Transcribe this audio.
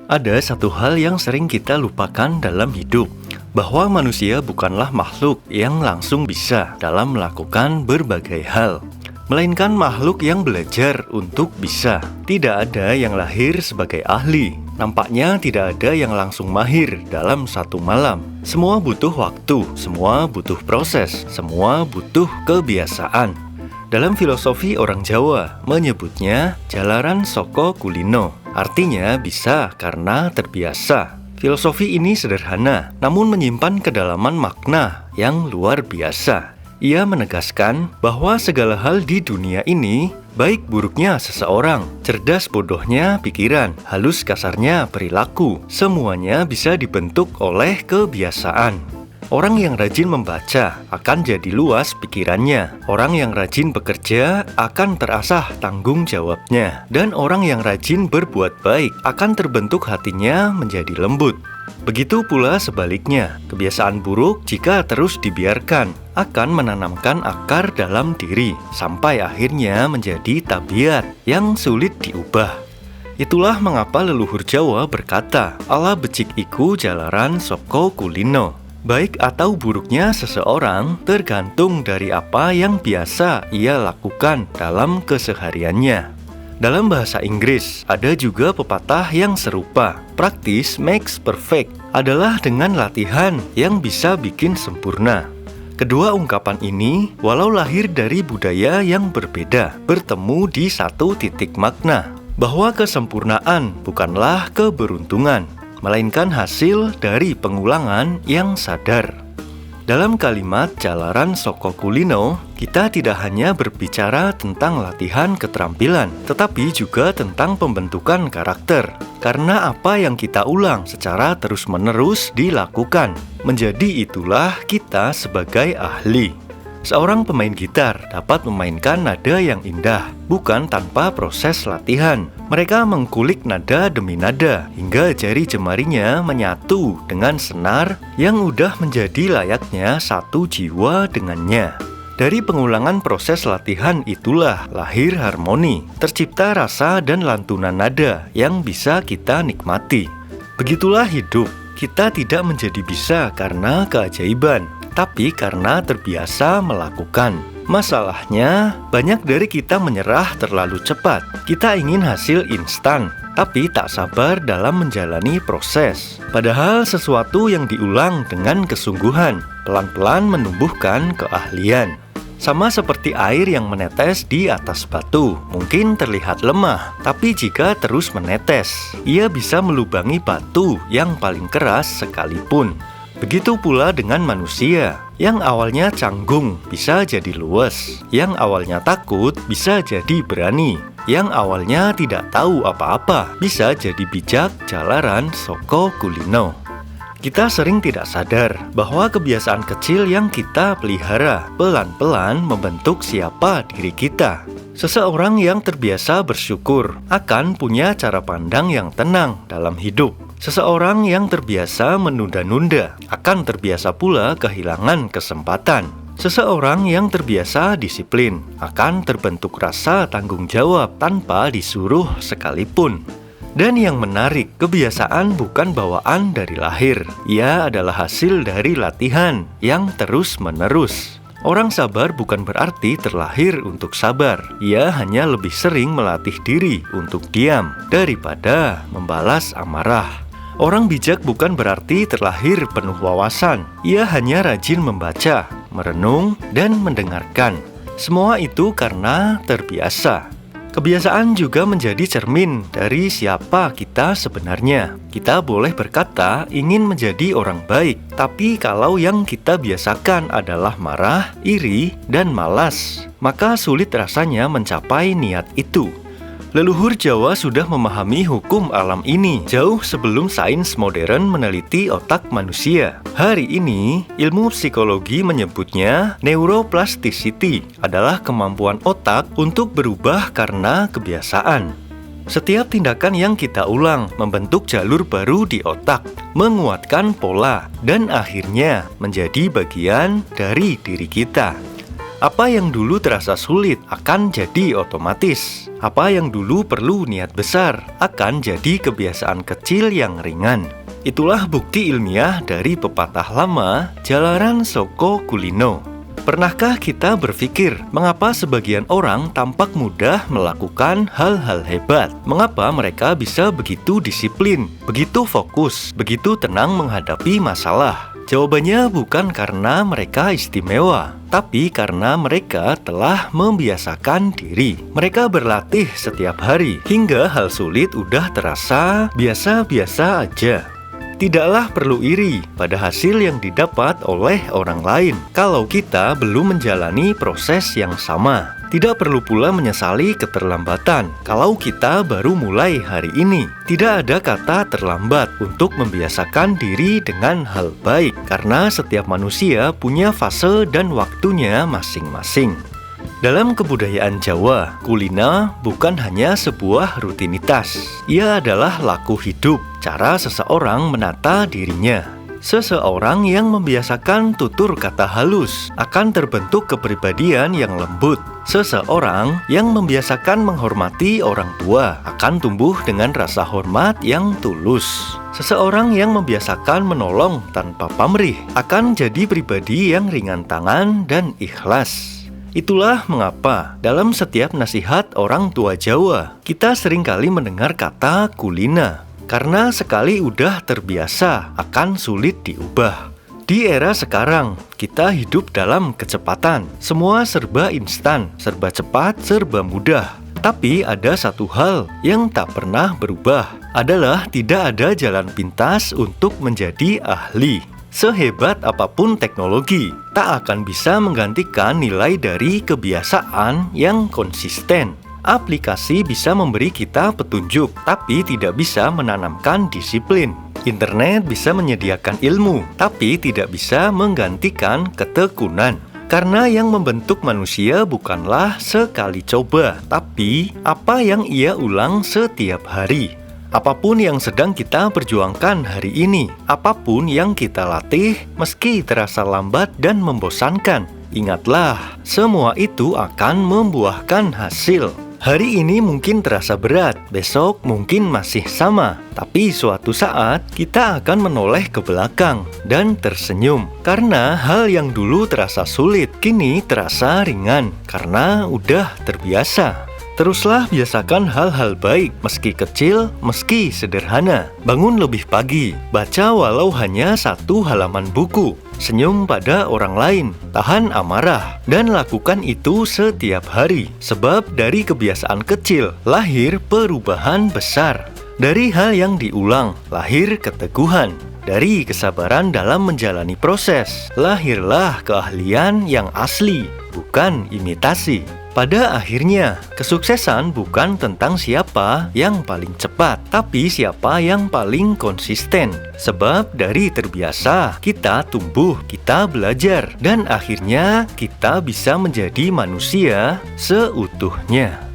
Ada satu hal yang sering kita lupakan dalam hidup, bahwa manusia bukanlah makhluk yang langsung bisa dalam melakukan berbagai hal, melainkan makhluk yang belajar untuk bisa. Tidak ada yang lahir sebagai ahli. Nampaknya tidak ada yang langsung mahir dalam satu malam. Semua butuh waktu, semua butuh proses, semua butuh kebiasaan. Dalam filosofi orang Jawa menyebutnya jalaran soko kulino. Artinya bisa karena terbiasa. Filosofi ini sederhana, namun menyimpan kedalaman makna yang luar biasa. Ia menegaskan bahwa segala hal di dunia ini, baik buruknya seseorang, cerdas bodohnya pikiran, halus kasarnya perilaku, semuanya bisa dibentuk oleh kebiasaan. Orang yang rajin membaca akan jadi luas pikirannya. Orang yang rajin bekerja akan terasah tanggung jawabnya. Dan orang yang rajin berbuat baik akan terbentuk hatinya menjadi lembut. Begitu pula sebaliknya, kebiasaan buruk jika terus dibiarkan akan menanamkan akar dalam diri sampai akhirnya menjadi tabiat yang sulit diubah. Itulah mengapa leluhur Jawa berkata, "Ala becik iku jalaran soko kulino." Baik atau buruknya seseorang tergantung dari apa yang biasa ia lakukan dalam kesehariannya. Dalam bahasa Inggris, ada juga pepatah yang serupa. Practice makes perfect adalah dengan latihan yang bisa bikin sempurna. Kedua ungkapan ini, walau lahir dari budaya yang berbeda, bertemu di satu titik makna, bahwa kesempurnaan bukanlah keberuntungan, melainkan hasil dari pengulangan yang sadar. Dalam kalimat jalaran soko kulino, kita tidak hanya berbicara tentang latihan keterampilan, tetapi juga tentang pembentukan karakter. Karena apa yang kita ulang secara terus-menerus dilakukan, menjadi itulah kita sebagai ahli. Seorang pemain gitar dapat memainkan nada yang indah, bukan tanpa proses latihan. Mereka mengkulik nada demi nada, hingga jari jemarinya menyatu dengan senar yang udah menjadi layaknya satu jiwa dengannya. Dari pengulangan proses latihan itulah lahir harmoni, tercipta rasa dan lantunan nada yang bisa kita nikmati. Begitulah hidup, kita tidak menjadi bisa karena keajaiban, tapi karena terbiasa melakukan. Masalahnya, banyak dari kita menyerah terlalu cepat. Kita ingin hasil instan, tapi tak sabar dalam menjalani proses. Padahal sesuatu yang diulang dengan kesungguhan, pelan-pelan menumbuhkan keahlian. Sama seperti air yang menetes di atas batu, mungkin terlihat lemah, tapi jika terus menetes, ia bisa melubangi batu yang paling keras sekalipun. Begitu pula dengan manusia, yang awalnya canggung bisa jadi luwes, yang awalnya takut bisa jadi berani, yang awalnya tidak tahu apa-apa bisa jadi bijak jalaran soko kulino. Kita sering tidak sadar bahwa kebiasaan kecil yang kita pelihara pelan-pelan membentuk siapa diri kita. Seseorang yang terbiasa bersyukur akan punya cara pandang yang tenang dalam hidup. Seseorang yang terbiasa menunda-nunda akan terbiasa pula kehilangan kesempatan. Seseorang yang terbiasa disiplin akan terbentuk rasa tanggung jawab tanpa disuruh sekalipun. Dan yang menarik, kebiasaan bukan bawaan dari lahir. Ia adalah hasil dari latihan yang terus-menerus. Orang sabar bukan berarti terlahir untuk sabar. Ia hanya lebih sering melatih diri untuk diam daripada membalas amarah. Orang bijak bukan berarti terlahir penuh wawasan. Ia hanya rajin membaca, merenung, dan mendengarkan. Semua itu karena terbiasa. Kebiasaan juga menjadi cermin dari siapa kita sebenarnya. Kita boleh berkata ingin menjadi orang baik, tapi kalau yang kita biasakan adalah marah, iri, dan malas, maka sulit rasanya mencapai niat itu. Leluhur Jawa sudah memahami hukum alam ini jauh sebelum sains modern meneliti otak manusia. Hari ini, ilmu psikologi menyebutnya neuroplasticity adalah kemampuan otak untuk berubah karena kebiasaan. Setiap tindakan yang kita ulang membentuk jalur baru di otak, menguatkan pola, dan akhirnya menjadi bagian dari diri kita. Apa yang dulu terasa sulit akan jadi otomatis. Apa yang dulu perlu niat besar akan jadi kebiasaan kecil yang ringan. Itulah bukti ilmiah dari pepatah lama, jalaran soko kulino. Pernahkah kita berpikir mengapa sebagian orang tampak mudah melakukan hal-hal hebat? Mengapa mereka bisa begitu disiplin, begitu fokus, begitu tenang menghadapi masalah? Jawabannya bukan karena mereka istimewa, tapi karena mereka telah membiasakan diri. Mereka berlatih setiap hari, hingga hal sulit udah terasa biasa-biasa aja. Tidaklah perlu iri pada hasil yang didapat oleh orang lain kalau kita belum menjalani proses yang sama. Tidak perlu pula menyesali keterlambatan kalau kita baru mulai hari ini. Tidak ada kata terlambat untuk membiasakan diri dengan hal baik, karena setiap manusia punya fase dan waktunya masing-masing. Dalam kebudayaan Jawa, kulina bukan hanya sebuah rutinitas. Ia adalah laku hidup, cara seseorang menata dirinya. Seseorang yang membiasakan tutur kata halus akan terbentuk kepribadian yang lembut. Seseorang yang membiasakan menghormati orang tua akan tumbuh dengan rasa hormat yang tulus. Seseorang yang membiasakan menolong tanpa pamrih akan jadi pribadi yang ringan tangan dan ikhlas. Itulah mengapa dalam setiap nasihat orang tua Jawa, kita seringkali mendengar kata kulina. Karena sekali udah terbiasa, akan sulit diubah. Di era sekarang, kita hidup dalam kecepatan. Semua serba instan, serba cepat, serba mudah. Tapi ada satu hal yang tak pernah berubah, adalah tidak ada jalan pintas untuk menjadi ahli. Sehebat apapun teknologi, tak akan bisa menggantikan nilai dari kebiasaan yang konsisten. Aplikasi bisa memberi kita petunjuk, tapi tidak bisa menanamkan disiplin. Internet bisa menyediakan ilmu, tapi tidak bisa menggantikan ketekunan. Karena yang membentuk manusia bukanlah sekali coba, tapi apa yang ia ulang setiap hari. Apapun yang sedang kita perjuangkan hari ini, apapun yang kita latih, meski terasa lambat dan membosankan, ingatlah, semua itu akan membuahkan hasil. Hari ini mungkin terasa berat, besok mungkin masih sama, tapi suatu saat kita akan menoleh ke belakang dan tersenyum. Karena hal yang dulu terasa sulit, kini terasa ringan, karena udah terbiasa. Teruslah biasakan hal-hal baik, meski kecil, meski sederhana. Bangun lebih pagi, baca walau hanya 1 halaman buku, senyum pada orang lain, tahan amarah, dan lakukan itu setiap hari. Sebab dari kebiasaan kecil, lahir perubahan besar. Dari hal yang diulang, lahir keteguhan. Dari kesabaran dalam menjalani proses, lahirlah keahlian yang asli, bukan imitasi. Pada akhirnya, kesuksesan bukan tentang siapa yang paling cepat, tapi siapa yang paling konsisten. Sebab dari terbiasa, kita tumbuh, kita belajar, dan akhirnya kita bisa menjadi manusia seutuhnya.